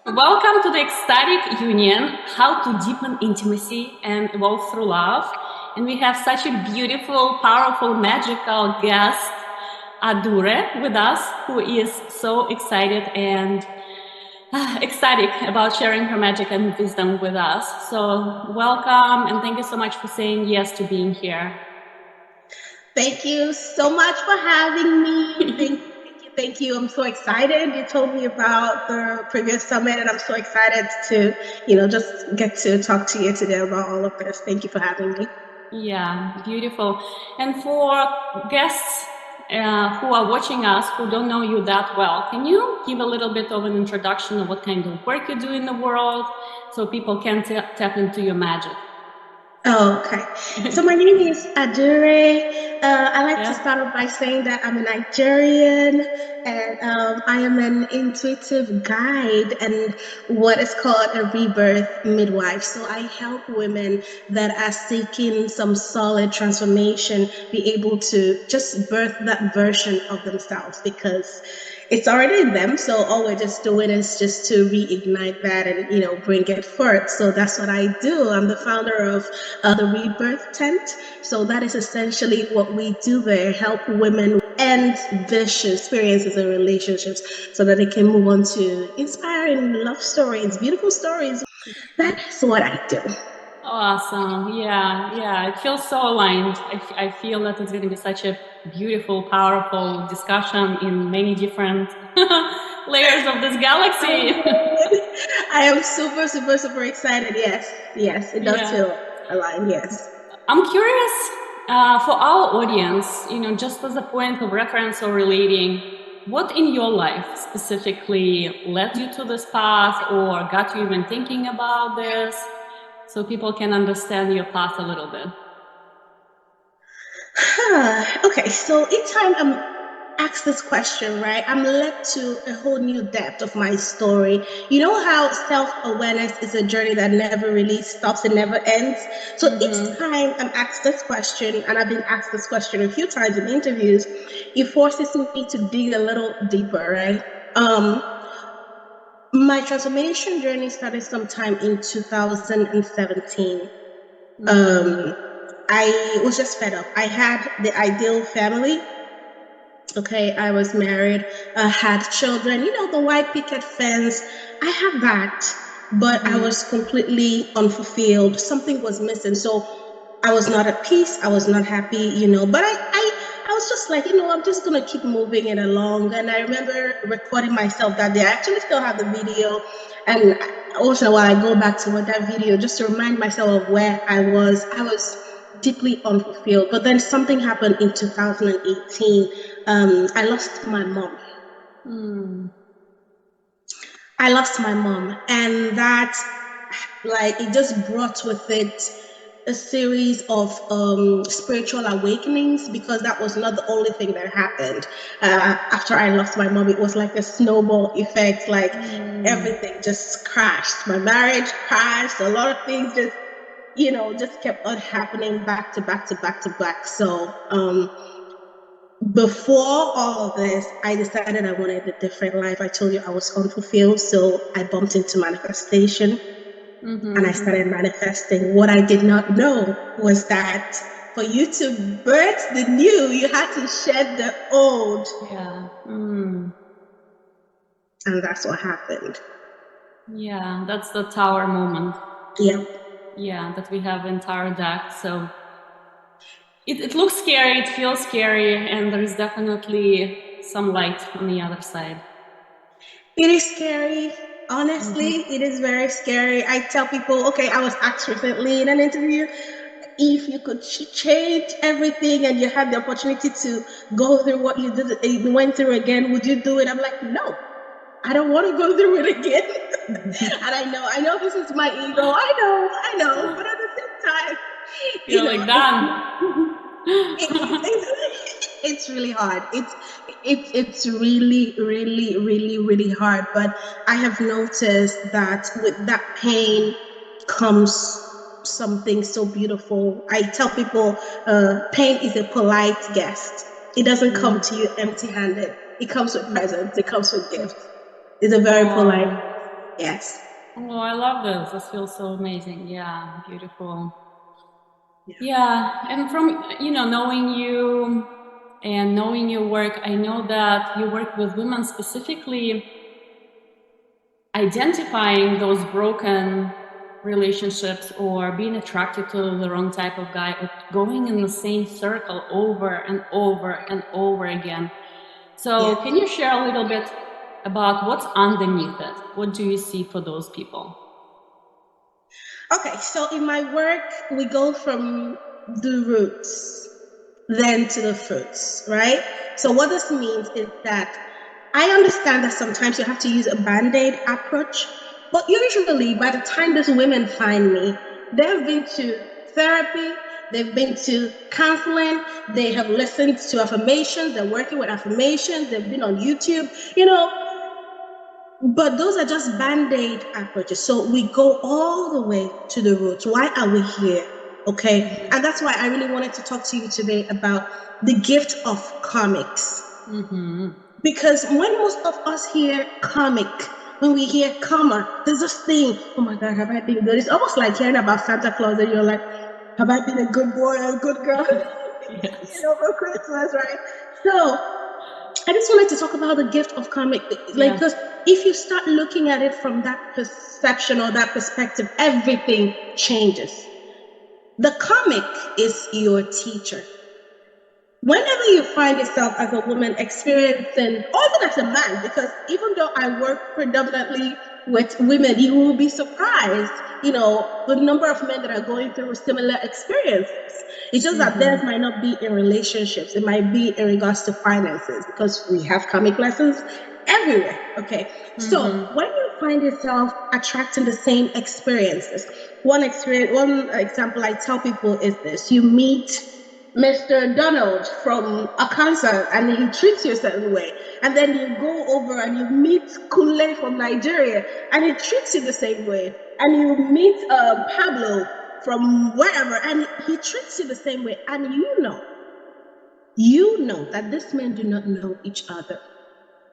Welcome to the ecstatic union, how to deepen intimacy and evolve through love. And we have such a beautiful, powerful, magical guest, Adaure, with us, who is so excited and ecstatic about sharing her magic and wisdom with us. So welcome, and thank you so much for saying yes to being here. Thank you so much for having me. Thank you. I'm so excited. You told me about the previous summit, and I'm so excited to, just get to talk to you today about all of this. Thank you for having me. Yeah, beautiful. And for guests who are watching us who don't know you that well, can you give a little bit of an introduction of what kind of work you do in the world so people can tap into your magic? Oh, okay. So my name is Adaure. I like to start off by saying that I'm a Nigerian and I am an intuitive guide and what is called a rebirth midwife. So I help women that are seeking some solid transformation be able to just birth that version of themselves because it's already in them. So all we're just doing is just to reignite that and, bring it forth. So that's what I do. I'm the founder of the Rebirth Tent. So that is essentially what we do there, help women end vicious experiences and relationships so that they can move on to inspiring love stories, beautiful stories. That's what I do. Awesome. Yeah. It feels so aligned. I feel that it's going to be such a beautiful, powerful discussion in many different layers of this galaxy. I am super, super, super excited. Yes, it does feel aligned. Yes. I'm curious for our audience, just as a point of reference or relating, what in your life specifically led you to this path or got you even thinking about this? So people can understand your path a little bit. Okay, so each time I'm asked this question, right, I'm led to a whole new depth of my story. You know how self-awareness is a journey that never really stops and never ends? So each time I'm asked this question, and I've been asked this question a few times in interviews, it forces me to dig a little deeper, right? My transformation journey started sometime in 2017. I was just fed up. I had the ideal family. Okay, I was married, had children, the white picket fence. I had that, but I was completely unfulfilled. Something was missing. So I was not at peace. I was not happy, but I was just like, I'm just going to keep moving it along. And I remember recording myself that day. I actually still have the video. And also while I go back to that video, just to remind myself of where I was deeply unfulfilled. But then something happened in 2018. I lost my mom. I lost my mom. And that, it just brought with it a series of spiritual awakenings because that was not the only thing that happened. After I lost my mom, it was like a snowball effect, everything just crashed. My marriage crashed. A lot of things just kept on happening back to back to back to back. So before all of this, I decided I wanted a different life. I told you I was unfulfilled, so I bumped into manifestation. And I started manifesting. What I did not know was that for you to birth the new, you had to shed the old. Yeah. And that's what happened. Yeah, that's the tower moment. Yeah. Yeah, that we have in Tower deck. So it looks scary, it feels scary, and there is definitely some light on the other side. It is scary. Honestly, it is very scary. I tell people, okay, I was asked recently in an interview, if you could change everything and you had the opportunity to go through what you went through again, would you do it? I'm like, no, I don't want to go through it again. And I know this is my ego. I know, but at the same time, You're like that. It's really hard. It's really, really, really, really hard. But I have noticed that with that pain comes something so beautiful. I tell people, pain is a polite guest. It doesn't come to you empty-handed. It comes with presents. It comes with gifts. It's a very polite. Yes. Oh, I love this. This feels so amazing. Yeah, beautiful. Yeah, and from knowing you and knowing your work, I know that you work with women specifically identifying those broken relationships or being attracted to the wrong type of guy or going in the same circle over and over and over again. So can you share a little bit about what's underneath it? What do you see for those people? Okay, so in my work, we go from the roots then to the fruits, right? So what this means is that I understand that sometimes you have to use a band-aid approach, but usually by the time these women find me, they've been to therapy, they've been to counseling, they have listened to affirmations, they're working with affirmations, they've been on YouTube, but those are just band-aid approaches. So we go all the way to the roots. Why are we here? Okay. And that's why I really wanted to talk to you today about the gift of karmics. Because when most of us hear karmic, when we hear karma, there's this thing, oh my God, have I been good? It's almost like hearing about Santa Claus and you're like, have I been a good boy or a good girl? Yes. For Christmas, right? So I just wanted to talk about the gift of karmic, because if you start looking at it from that perception or that perspective, everything changes. The karmic is your teacher. Whenever you find yourself as a woman experiencing, or even as a man, because even though I work predominantly with women, you will be surprised, the number of men that are going through similar experiences. It's just that theirs might not be in relationships. It might be in regards to finances, because we have karmic lessons everywhere. Okay. So when you find yourself attracting the same experiences, one example I tell people is this: you meet Mr. Donald from Arkansas and he treats you a certain way. And then you go over and you meet Kunle from Nigeria and he treats you the same way. And you meet Pablo from wherever and he treats you the same way. And you know that these men do not know each other.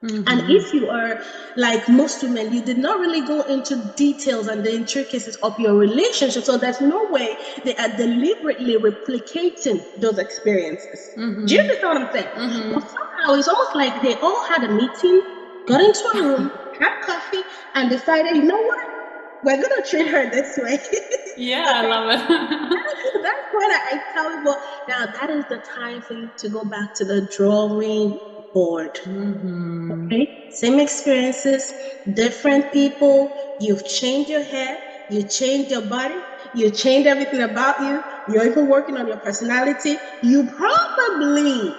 And if you are like most women, you did not really go into details and the intricacies of your relationship. So there's no way they are deliberately replicating those experiences. Do you understand what I'm saying? But somehow it's almost like they all had a meeting, got into a room, had coffee, and decided, you know what? We're going to treat her this way. Yeah, I love it. That's what I tell people. Now, that is the time for you to go back to the drawing board. Okay, same experiences, different people. You've changed your hair, you changed your body, you changed everything about you. You're even working on your personality. You probably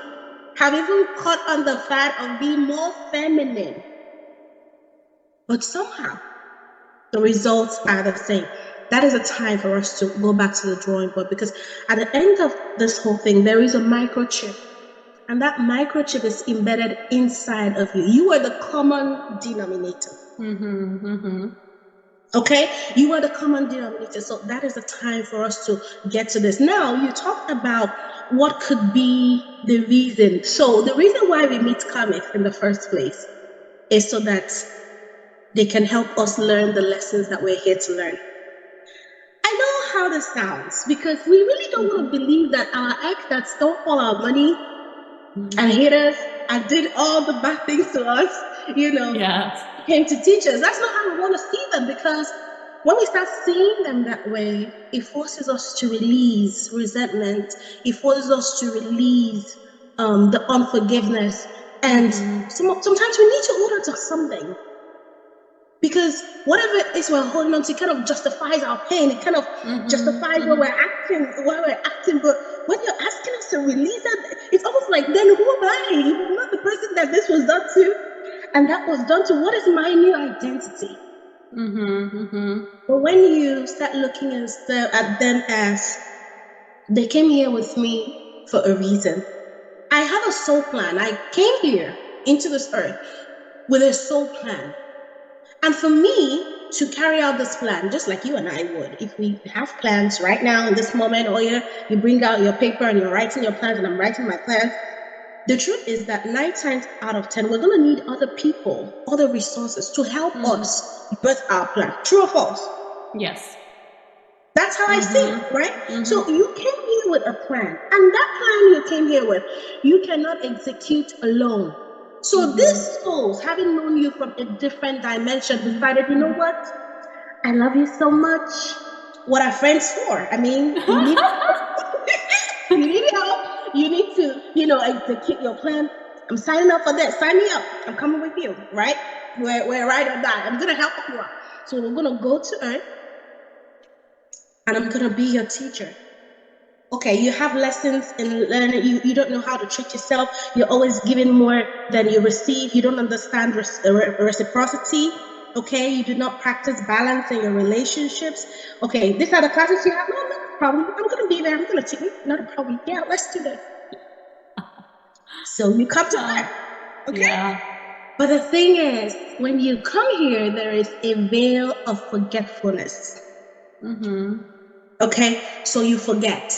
have even caught on the fact of being more feminine. But somehow, the results are the same. That is a time for us to go back to the drawing board, because at the end of this whole thing, there is a microchip. And that microchip is embedded inside of you. You are the common denominator. Okay? You are the common denominator. So that is the time for us to get to this. Now, you talked about what could be the reason. So the reason why we meet karmics in the first place is so that they can help us learn the lessons that we're here to learn. I know how this sounds, because we really don't want to believe that our ex that stole all our money and hit us and did all the bad things to us, came to teach us. That's not how we want to see them, because when we start seeing them that way, it forces us to release resentment. It forces us to release the unforgiveness. And sometimes we need to hold on to something. Because whatever it is we're holding on to kind of justifies our pain. It kind of justifies why we're acting. But when you're asking us to release that, it's almost like, then who am I? I'm not the person that this was done to. And that was done to. What is my new identity? But when you start looking at them as, they came here with me for a reason. I have a soul plan. I came here into this earth with a soul plan. And for me to carry out this plan, just like you and I would, if we have plans right now in this moment, or you bring out your paper and you're writing your plans and I'm writing my plans, The truth is that 9 times out of 10, we're going to need other people, other resources to help us birth our plan. True or false? Yes. That's how I see it, right? So you came here with a plan, and that plan you came here with, you cannot execute alone. So these souls, having known you from a different dimension, decided, you know what? I love you so much. What are friends for? I mean, you need you need help. You need to, execute your plan. I'm signing up for this. Sign me up. I'm coming with you, right? We're ride or die. I'm gonna help you out. So we're gonna go to Earth, and I'm gonna be your teacher. Okay, you have lessons in learning. You don't know how to treat yourself. You're always giving more than you receive. You don't understand reciprocity. Okay, you do not practice balance in your relationships. Okay, these are the classes you have. No problem. I'm gonna be there. I'm gonna teach you. Not a problem. Yeah, let's do this. So you come to Earth. Okay. Yeah. But the thing is, when you come here, there is a veil of forgetfulness. Okay, so you forget.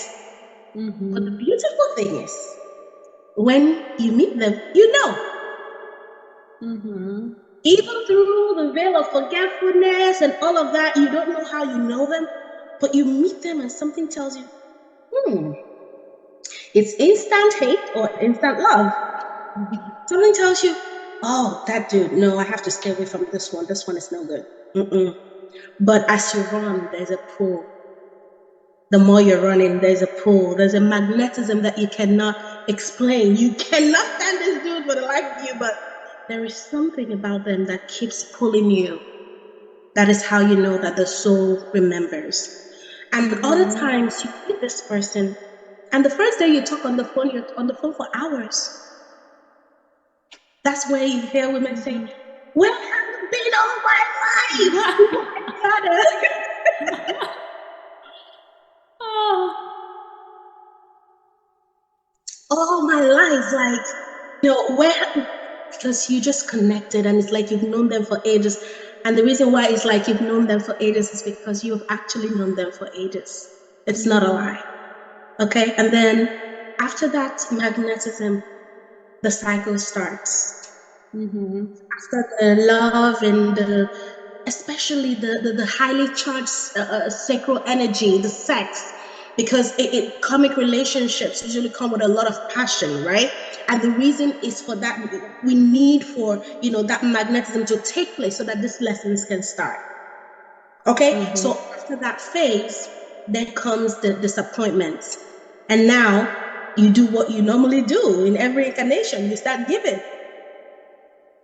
But the beautiful thing is, when you meet them, you know. Even through the veil of forgetfulness and all of that, you don't know how you know them, but you meet them and something tells you, it's instant hate or instant love. Something tells you, oh, that dude, no, I have to stay away from this one. This one is no good. But as you run, there's a pull. The more you're running, there's a pull. There's a magnetism that you cannot explain. You cannot stand this dude for the life of you, but there is something about them that keeps pulling you. That is how you know that the soul remembers. And other times you meet this person, and the first day you talk on the phone, you're on the phone for hours. That's where you hear women say, where have you been all my life? All my life, because you just connected, and it's like you've known them for ages. And the reason why it's like you've known them for ages is because you've actually known them for ages. It's not a lie. Okay? And then after that magnetism, the cycle starts. After the love and especially the highly charged sacral energy, the sex, because karmic relationships usually come with a lot of passion, right? And the reason is for that we need for that magnetism to take place so that these lessons can start. Okay, so after that phase, then comes the disappointment, and now you do what you normally do in every incarnation. You start giving,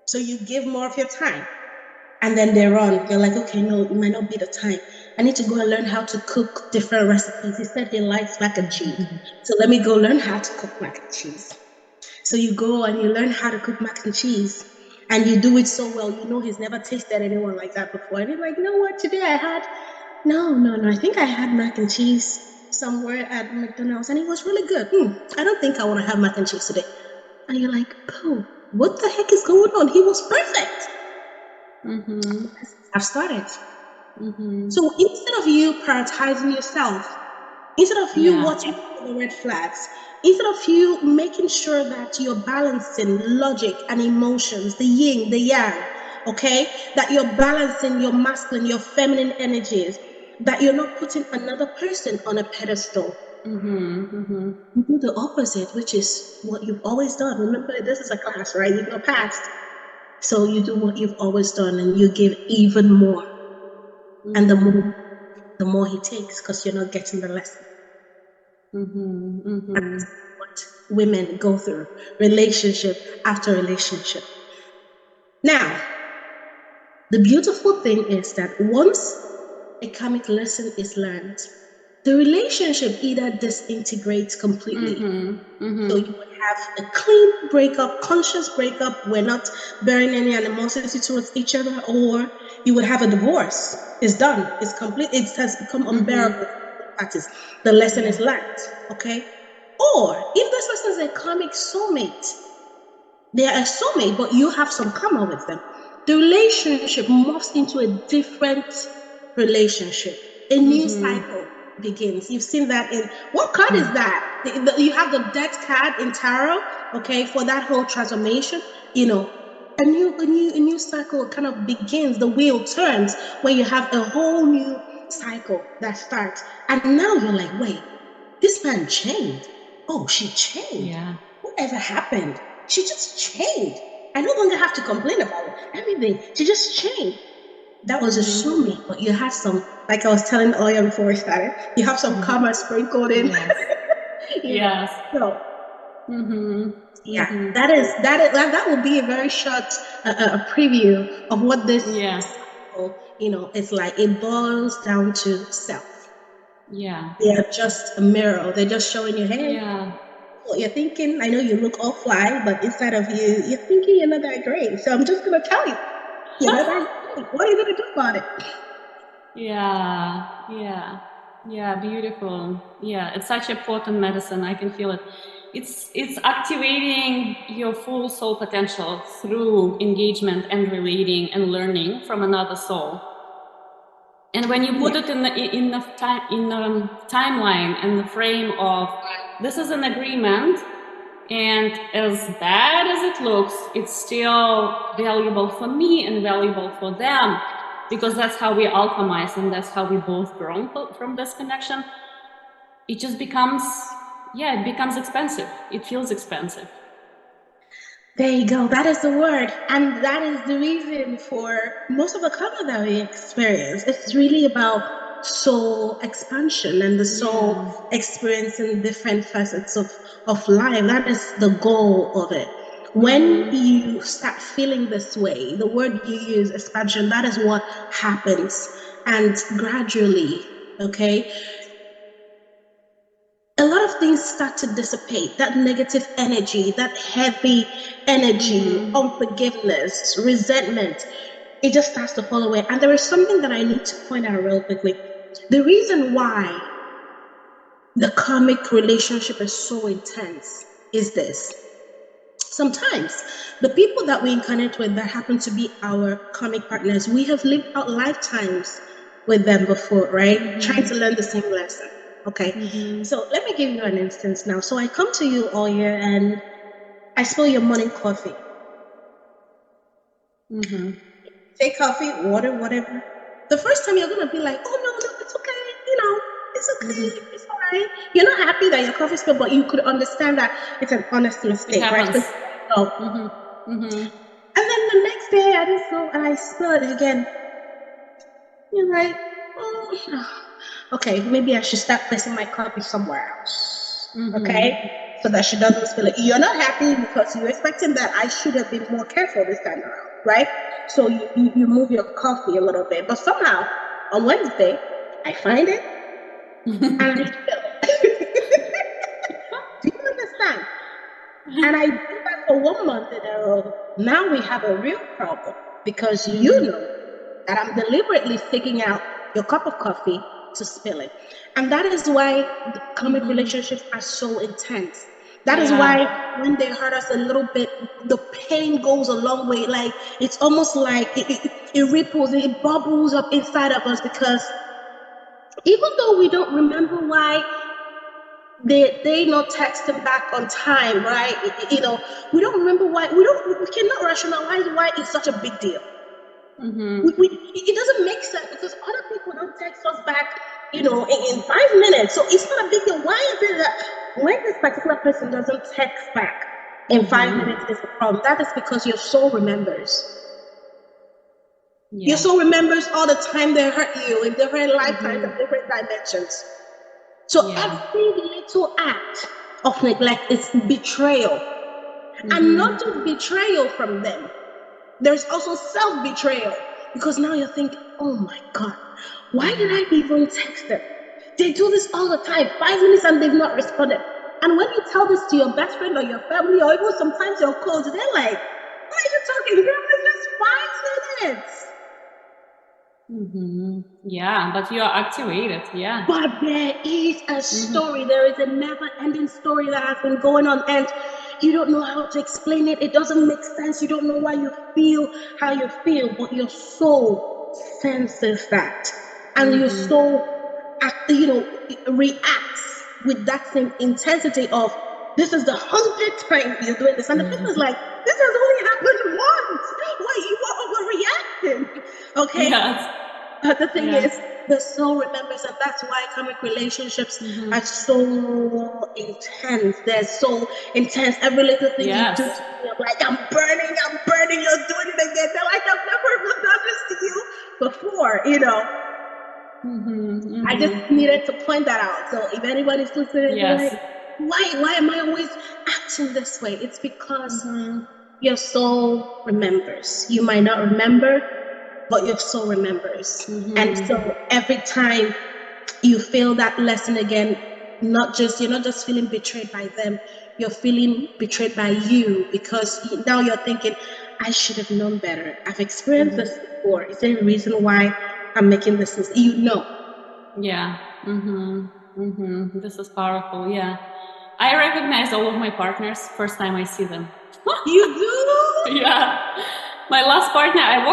so you give more of your time. And then they're on. You're like, okay, no, it might not be the time. I need to go and learn how to cook different recipes. He said he likes mac and cheese. So let me go learn how to cook mac and cheese. So you go and you learn how to cook mac and cheese. And you do it so well. You know he's never tasted anyone like that before. And he's like, you know what? Today I had, no. I think I had mac and cheese somewhere at McDonald's. And it was really good. I don't think I want to have mac and cheese today. And you're like, oh, what the heck is going on? He was perfect. I've started. So instead of you prioritizing yourself, instead of you watching for the red flags, instead of you making sure that you're balancing logic and emotions, the yin, the yang, okay, that you're balancing your masculine, your feminine energies, that you're not putting another person on a pedestal. You do the opposite, which is what you've always done. Remember, this is a class, right? You've not passed. So you do what you've always done, and you give even more. And the more he takes, because you're not getting the lesson. That's what women go through, relationship after relationship. Now, the beautiful thing is that once a karmic lesson is learned, the relationship either disintegrates completely. So you would have a clean breakup, conscious breakup. We're not bearing any animosity towards each other, or you would have a divorce. It's done. It's complete. It has become unbearable practice. The lesson is learned. Okay. Or if this person is a karmic soulmate, they are a soulmate, but you have some karma with them. The relationship morphs into a different relationship. A new cycle begins. You've seen that in what card is that? You have the death card in tarot, okay, for that whole transformation. You know, a new cycle kind of begins. The wheel turns when you have a whole new cycle that starts, and now you're like, wait, this man changed. Oh, she changed. Yeah. Whatever happened? She just changed. I no longer have to complain about everything. She just changed. That was a soulmate, but you had some, like I was telling Olya before we started, you have some karma sprinkled in. Yes. Yes. So, yeah, that will be a very short preview of what this cycle, it's like. It boils down to self. Yeah. They are just a mirror. They're just showing you, hey, what you're thinking. I know you look all fly, but inside of you, you're thinking you're not that great. So I'm just gonna tell you, you're not that great. What are you gonna do about it? Yeah, beautiful. Yeah, it's such a potent medicine. I can feel it. It's activating your full soul potential through engagement and relating and learning from another soul. And when you put it in the timeline and the frame of, this is an agreement, and as bad as it looks, it's still valuable for me and valuable for them, because that's how we alchemize and that's how we both grow from this connection. It just becomes, it becomes expensive. It feels expensive. There you go. That is the word. And that is the reason for most of the karma that we experience. It's really about soul expansion and the soul experiencing different facets of life. That is the goal of it. When you start feeling this way, the word you use, expansion, that is what happens. And gradually, okay, a lot of things start to dissipate. That negative energy, that heavy energy, unforgiveness, resentment, it just starts to fall away. And there is something that I need to point out real quickly. The reason why the karmic relationship is so intense is this. Sometimes the people that we incarnate with that happen to be our karmic partners, we have lived out lifetimes with them before, right? Trying to learn the same lesson. Okay, so let me give you an instance now. So I come to you all year and I spill your morning coffee. Take coffee, water, whatever. The first time you're gonna be like, oh no, it's okay, it's okay, it's all right. You're not happy that your coffee spilled, but you could understand that it's an honest mistake, right? And then the next day I just go and I spill it again. You're like, okay, maybe I should start placing my coffee somewhere else. Okay? So that she doesn't spill it. You're not happy because you're expecting that I should have been more careful this time around, right? So you move your coffee a little bit. But somehow, on Wednesday, I find it and I spill it. Do you understand? And I did that for 1 month in a row. Now we have a real problem because you know that I'm deliberately taking out your cup of coffee to spill it. And that is why the karmic relationships are so intense. That is why when they hurt us a little bit, the pain goes a long way. Like, it's almost like it ripples, it bubbles up inside of us, because even though we don't remember why they not texting back on time, right? We don't remember why. We cannot rationalize why it's such a big deal. It doesn't make sense because other people don't text us back, in 5 minutes. So it's not a big deal. Why is it that when this particular person doesn't text back in 5 minutes is the problem? That is because your soul remembers. Your soul remembers all the time they hurt you in different lifetimes and different dimensions. So every little act of neglect is betrayal. And not just betrayal from them. There's also self-betrayal, because now you're thinking, oh my God, why did I even text them? They do this all the time, 5 minutes and they've not responded. And when you tell this to your best friend or your family or even sometimes your close, they're like, why are you talking? Girl, it's just 5 minutes. Yeah, but you're activated, But there is a story. There is a never-ending story that has been going on, and you don't know how to explain it. It doesn't make sense. You don't know why you feel how you feel, but your soul senses that, and your soul, reacts with that same intensity of, this is the 100th time you're doing this. And the person is like, this has only happened once. Why you are overreacting? Okay. Yes. But the thing Yeah. is, the soul remembers, and that's why karmic relationships are so intense. They're so intense. Every little thing you do to Yes. me, I'm like, I'm burning, you're doing it again. They're like, I've never even done this to you before, you know. I just needed to point that out. So if anybody's listening, they're Yes. like, why am I always acting this way? It's because your soul remembers. You might not remember, but your soul remembers. And so every time you feel that lesson again, you're not just feeling betrayed by them, you're feeling betrayed by you, because now you're thinking, I should have known better. I've experienced this before. Is there a reason why I'm making this mistake? You know. Yeah. This is powerful. Yeah. I recognize all of my partners first time I see them. You do? Yeah. My last partner, I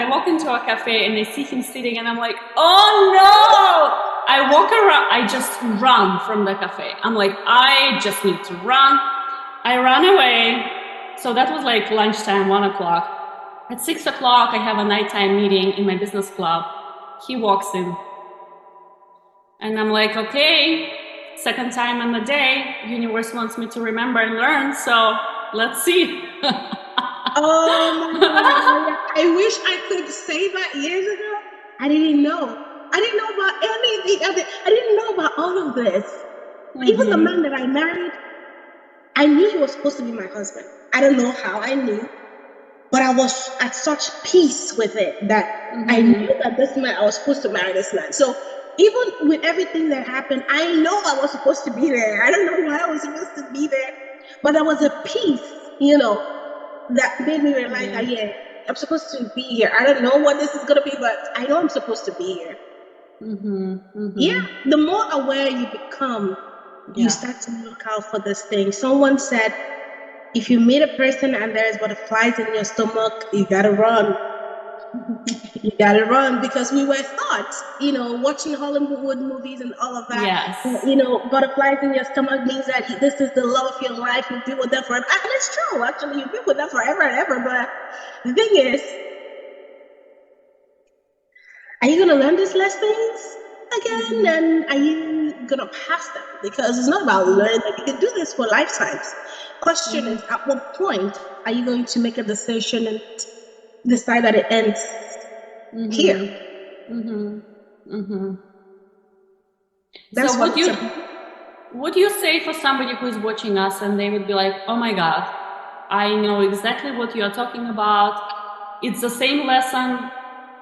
walk into a cafe and I see him sitting and I'm like, oh no! I walk around, I just run from the cafe. I'm like, I just need to run. I run away. So that was like lunchtime, 1:00. At 6:00, I have a nighttime meeting in my business club. He walks in. And I'm like, okay, second time in the day, universe wants me to remember and learn, so let's see. Oh my God. I wish I could say that years ago. I didn't know. I didn't know about anything of it. I didn't know about all of this. Even the man that I married, I knew he was supposed to be my husband. I don't know how I knew, but I was at such peace with it that I knew that this man, I was supposed to marry this man. So even with everything that happened, I know I was supposed to be there. I don't know why I was supposed to be there, but there was a peace, you know, that made me realize that, yeah, I'm supposed to be here. I don't know what this is going to be, but I know I'm supposed to be here. Yeah, the more aware you become, you start to look out for this thing. Someone said, if you meet a person and there's butterflies in your stomach, you gotta run. You gotta run, because we were taught, you know, watching Hollywood movies and all of that. Yes. You know, butterflies in your stomach means that this is the love of your life. You'll be with them forever. And it's true, actually, you'll be with them forever and ever. But the thing is, are you gonna learn these lessons again? And are you gonna pass them? Because it's not about learning. You can do this for lifetimes. Question is, at what point are you going to make a decision and decide that it ends here? That's So would you say for somebody who is watching us and they would be like, oh my God, I know exactly what you are talking about. It's the same lesson.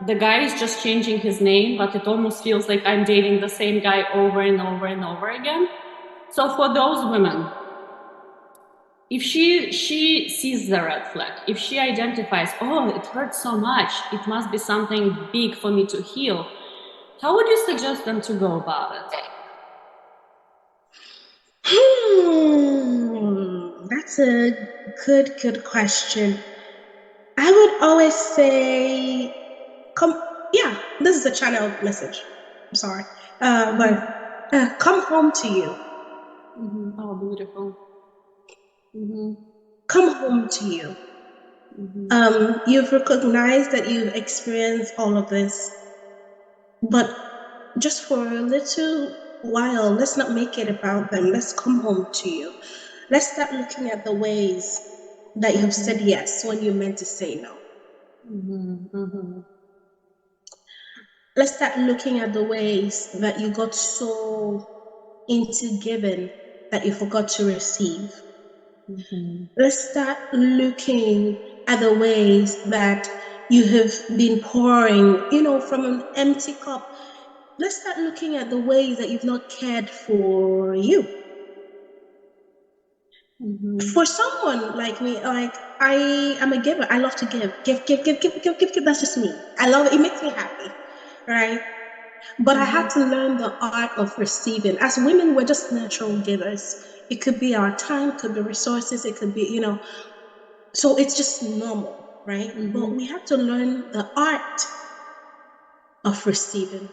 The guy is just changing his name, but it almost feels like I'm dating the same guy over and over and over again. So for those women, if she sees the red flag, if she identifies, oh, it hurts so much, it must be something big for me to heal, how would you suggest them to go about it? That's a good question. I would always say, this is a channel message. I'm sorry. But come home to you. Oh, beautiful. Come home to you. You've recognized that you've experienced all of this, but just for a little while, let's not make it about them. Let's come home to you. Let's start looking at the ways that you've said yes when you meant to say no. Let's start looking at the ways that you got so into giving that you forgot to receive. Let's start looking at the ways that you have been pouring, you know, from an empty cup. Let's start looking at the ways that you've not cared for you. For someone like me, like I am a giver. I love to give. Give. That's just me. I love it. It makes me happy, right? But I had to learn the art of receiving. As women, we're just natural givers. It could be our time, could be resources, it could be, you know, so it's just normal, right? But we have to learn the art of receiving.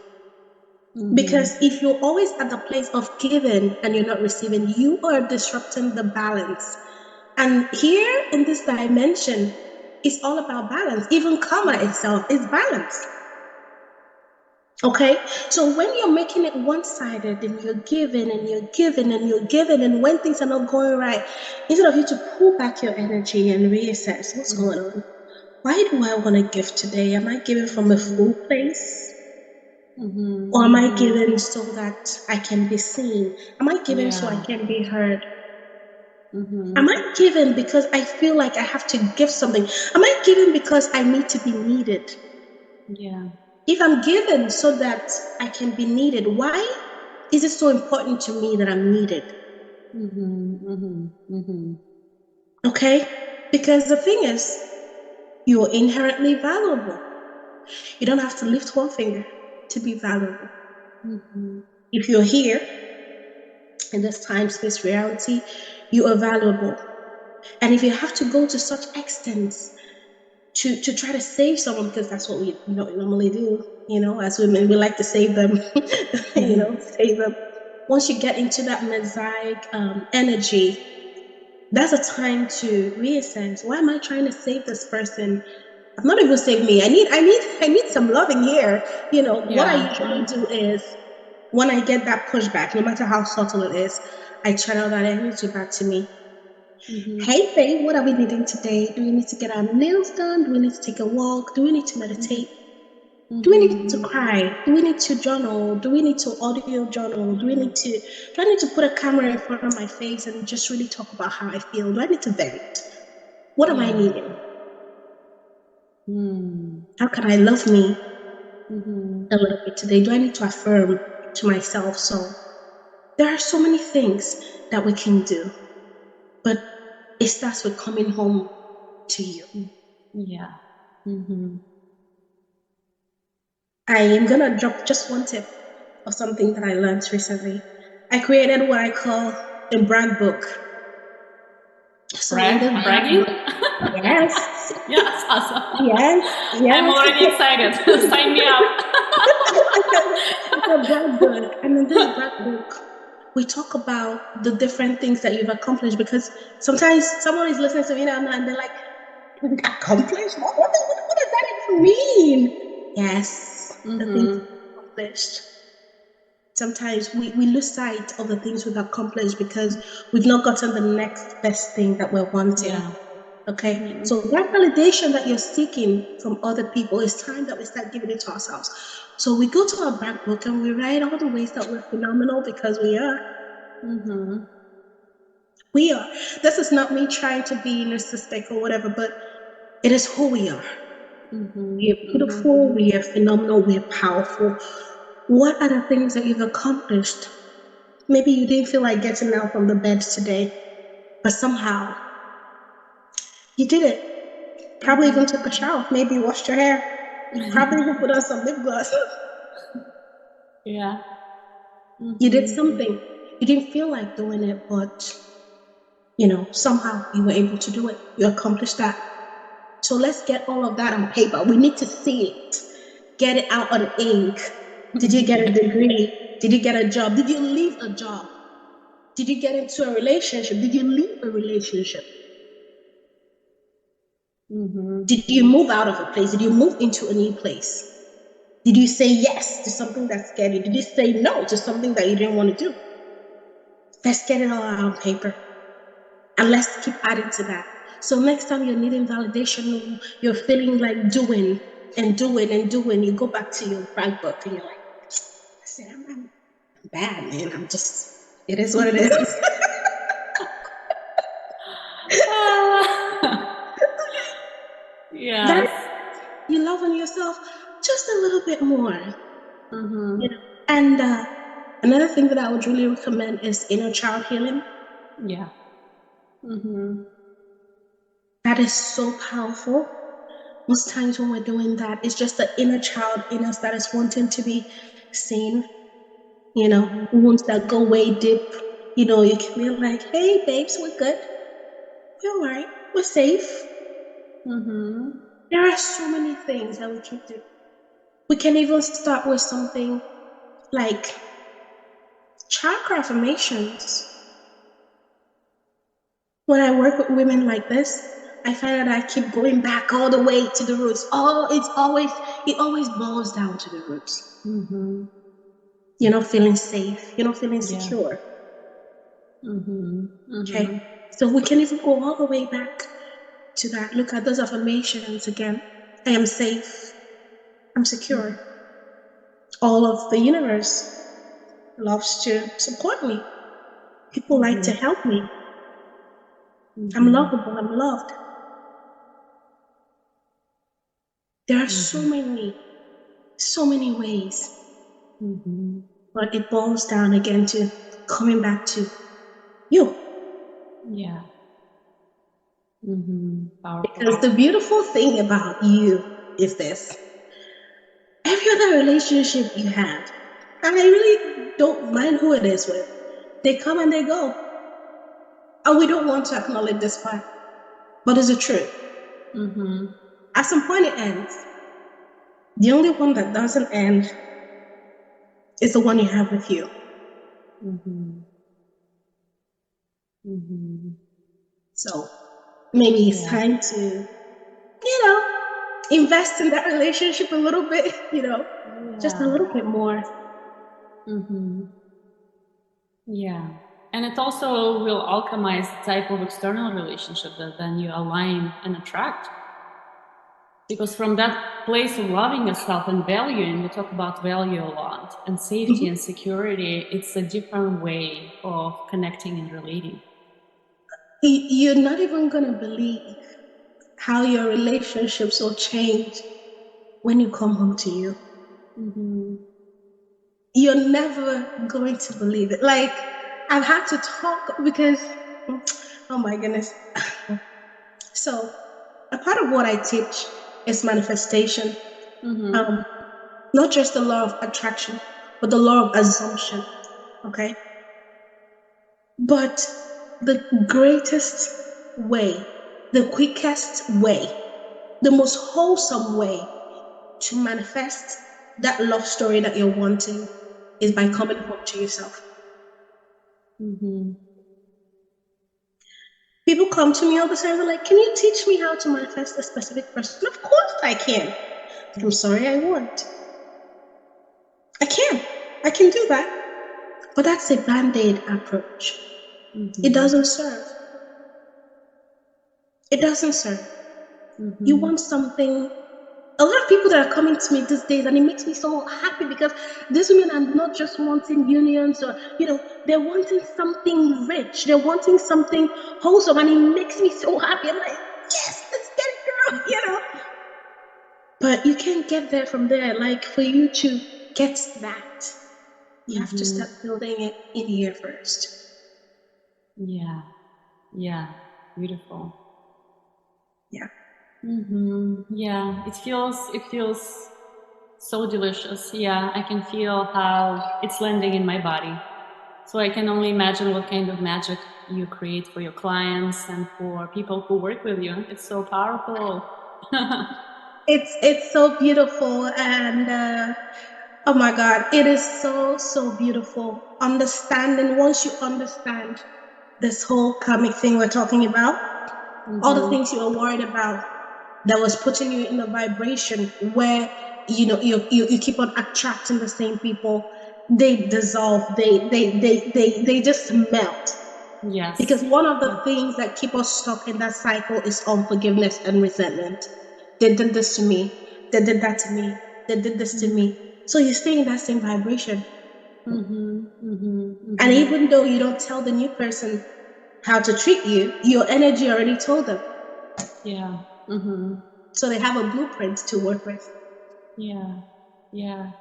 Because if you're always at the place of giving and you're not receiving, you are disrupting the balance. And here in this dimension, it's all about balance. Even karma itself is balance. Okay, so when you're making it one-sided and you're giving and you're giving and you're giving, and when things are not going right, instead of you to pull back your energy and reassess what's going on, why do I want to give today? Am I giving from a full place? Or am I giving so that I can be seen? Am I giving so I can be heard? Am I giving because I feel like I have to give something? Am I giving because I need to be needed? Yeah. If I'm given so that I can be needed, why is it so important to me that I'm needed? Okay? Because the thing is, you're inherently valuable. You don't have to lift one finger to be valuable. If you're here in this time, space, reality, you are valuable. And if you have to go to such extents to try to save someone, because that's what we normally do, as women, we like to save them, save them. Once you get into that mosaic energy, that's a time to reassess. Why am I trying to save this person? I'm not even save me. I need some loving here. What I usually do is when I get that pushback, no matter how subtle it is, I channel that energy back to me. Hey, babe, what are we needing today? Do we need to get our nails done? Do we need to take a walk? Do we need to meditate? Do we need to cry? Do we need to journal? Do we need to audio journal? Do I need to put a camera in front of my face and just really talk about how I feel? Do I need to vent? What am I needing? How can I love me a little bit today? Do I need to affirm to myself? So there are so many things that we can do, but it starts with coming home to you. Yeah. I am gonna drop just one tip of something that I learned recently. I created what I call a brag book. So in this bragging? yes. Yes, awesome. Yes. I'm already excited. Sign me up. It's a brag book. And in this brag book, we talk about the different things that you've accomplished, because sometimes someone is listening to me now and they're like, accomplished? What does that even mean? Yes, the things accomplished. Sometimes we lose sight of the things we've accomplished because we've not gotten the next best thing that we're wanting. Yeah. Okay, so that validation that you're seeking from other people, it's time that we start giving it to ourselves. So we go to our brag book and we write all the ways that we're phenomenal, because we are. We are. This is not me trying to be narcissistic or whatever, but it is who we are. We are beautiful, we are phenomenal, we are powerful. What are the things that you've accomplished? Maybe you didn't feel like getting out from the bed today, but somehow you did it. Probably even took a shower, maybe washed your hair, probably even put on some lip gloss. Yeah. You did something. You didn't feel like doing it, but somehow you were able to do it. You accomplished that. So let's get all of that on paper. We need to see it. Get it out on ink. Did you get a degree? Did you get a job? Did you leave a job? Did you get into a relationship? Did you leave a relationship? Did you move out of a place? Did you move into a new place? Did you say yes to something that scared you? Did you say no to something that you didn't want to do? Let's get it all out on paper. And let's keep adding to that. So next time you're needing validation, you're feeling like doing and doing and doing, you go back to your brag book and you're like, I'm bad, man. It is what it is. Yes. You love on yourself just a little bit more. And another thing that I would really recommend is inner child healing. Yeah. That is so powerful. Most times when we're doing that, it's just the inner child in us that is wanting to be seen. Wounds that go way deep. You can be like, hey, babes, we're good. We're all right. We're safe. There are so many things that we can do. We can even start with something like chakra affirmations. When I work with women like this, I find that I keep going back all the way to the roots. It always boils down to the roots. Mm-hmm. You're not feeling safe. You're not feeling Yeah. secure. Mm-hmm. Mm-hmm. Okay. So we can even go all the way back to that. Look at those affirmations again. I am safe. I'm secure. All of the universe loves to support me. People like to help me. I'm lovable. I'm loved. There are so many ways. But it boils down again to coming back to you. Yeah. Powerful. Because the beautiful thing about you is this. Every other relationship you have, and I really don't mind who it is with, they come and they go. And we don't want to acknowledge this fact. But it's the truth. At some point it ends. The only one that doesn't end is the one you have with you. So maybe it's time to, invest in that relationship a little bit, just a little bit more. Yeah. And it also will alchemize the type of external relationship that then you align and attract. Because from that place of loving yourself and valuing, we talk about value a lot, and safety and security, it's a different way of connecting and relating. You're not even going to believe how your relationships will change when you come home to you. You're never going to believe it. Like, I've had to talk because, oh my goodness. So, a part of what I teach is manifestation. Not just the law of attraction, but the law of assumption. Okay? But the greatest way, the quickest way, the most wholesome way to manifest that love story that you're wanting is by coming home to yourself. People come to me all the time, they're like, can you teach me how to manifest a specific person? Of course I can. I'm sorry, I won't. I can do that. But that's a band-aid approach. It doesn't serve. It doesn't serve. You want something. A lot of people that are coming to me these days, and it makes me so happy because these women are not just wanting unions or, they're wanting something rich. They're wanting something wholesome, and it makes me so happy. I'm like, yes, let's get it, girl, But you can't get there from there. Like, for you to get that, you have to start building it in here first. Yeah. Yeah. Beautiful. Yeah. Yeah. It feels so delicious. Yeah. I can feel how it's landing in my body. So I can only imagine what kind of magic you create for your clients and for people who work with you. It's so powerful. It's so beautiful, and oh my God, it is so beautiful. Understanding, once you understand this whole karmic thing we're talking about, all the things you were worried about that was putting you in a vibration where you keep on attracting the same people, they dissolve, they just melt. Yes. Because one of the things that keep us stuck in that cycle is unforgiveness and resentment. They did this to me, they did that to me, they did this to me. So you stay in that same vibration. And even though you don't tell the new person how to treat you, your energy already told them. Yeah. So they have a blueprint to work with. Yeah. Yeah.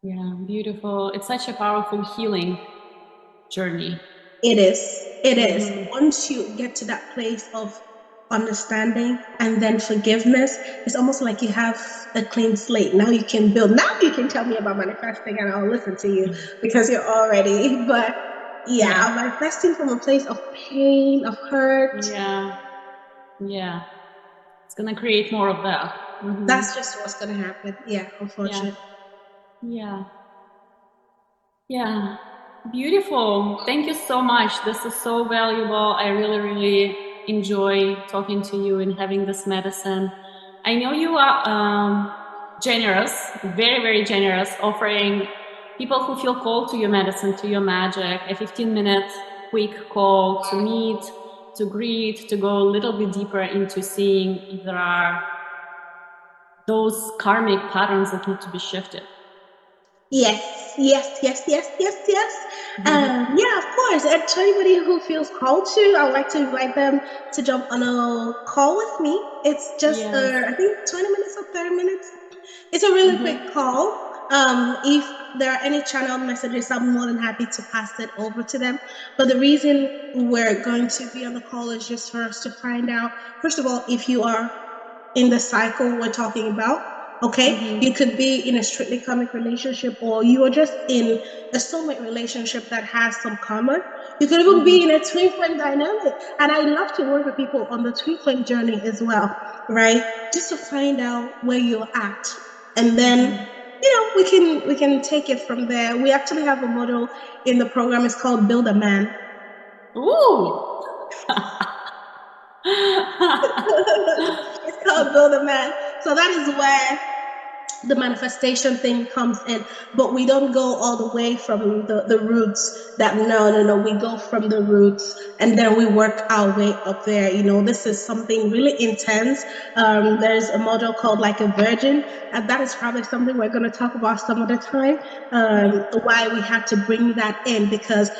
Yeah. Beautiful. It's such a powerful healing journey. It is. Once you get to that place of understanding and then forgiveness, it's almost like you have a clean slate. Now you can build. Now you can tell me about manifesting and I'll listen to you because you're all ready. But I'm manifesting from a place of pain, of hurt. Yeah. It's going to create more of that. That's just what's going to happen. Yeah, unfortunately. Yeah. Yeah. Beautiful. Thank you so much. This is so valuable. I really, really enjoy talking to you and having this medicine. I know you are generous, very, very generous, offering people who feel called to your medicine, to your magic, a 15-minute quick call to meet, to greet, to go a little bit deeper into seeing if there are those karmic patterns that need to be shifted. Yes, yes, yes, yes, yes, yes. Yeah, of course. And to anybody who feels called to, I would like to invite them to jump on a call with me. It's just, Yes. I think, 20 minutes or 30 minutes. It's a really quick call. If there are any channel messages, I'm more than happy to pass it over to them. But the reason we're going to be on the call is just for us to find out, first of all, if you are in the cycle we're talking about. Okay, you could be in a strictly karmic relationship, or you are just in a soulmate relationship that has some common. You could even be in a twin flame dynamic, and I love to work with people on the twin flame journey as well, right? Just to find out where you're at, and then we can take it from there. We actually have a model in the program. It's called Build a Man. Ooh. It's called Build a Man. So that is where the manifestation thing comes in, but we don't go all the way from the roots. That no, we go from the roots and then we work our way up there. This is something really intense. There's a model called like a virgin, and that is probably something we're going to talk about some other time. Why we have to bring that in, because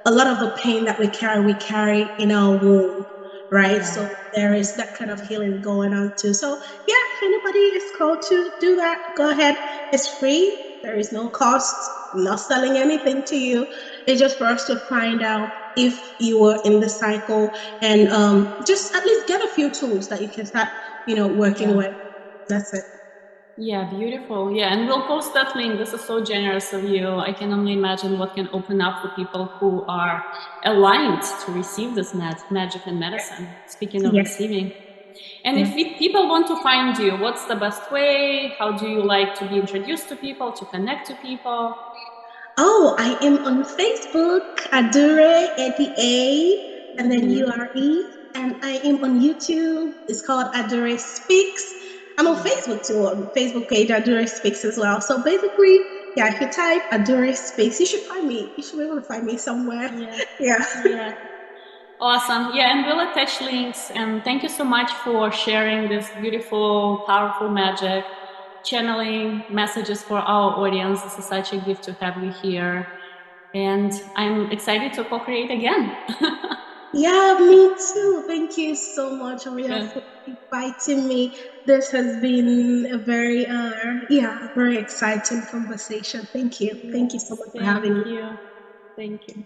a lot of the pain that we carry in our womb, right? Yeah. So there is that kind of healing going on too. So yeah, if anybody is called to do that, go ahead. It's free. There is no cost. I'm not selling anything to you. It's just for us to find out if you were in the cycle, and just at least get a few tools that you can start, working with. That's it. Yeah, beautiful. Yeah, and we'll post that link. This is so generous of you. I can only imagine what can open up for people who are aligned to receive this magic and medicine. Speaking of Yes. receiving. And if people want to find you, what's the best way? How do you like to be introduced to people, to connect to people? Oh, I am on Facebook, Adaure, ADA, and then URE. And I am on YouTube. It's called Adaure Speaks. I'm on Facebook too, on Facebook page, Adaure Speaks as well. So basically, yeah, if you type Adaure Speaks, you should find me. You should be able to find me somewhere. Yeah. Awesome. Yeah, and we'll attach links. And thank you so much for sharing this beautiful, powerful magic, channeling messages for our audience. This is such a gift to have you here. And I'm excited to co-create again. Yeah, me too. Thank you so much, Olya, for inviting me. This has been a very, very exciting conversation. Thank you. Thank you so much for having me. Thank you.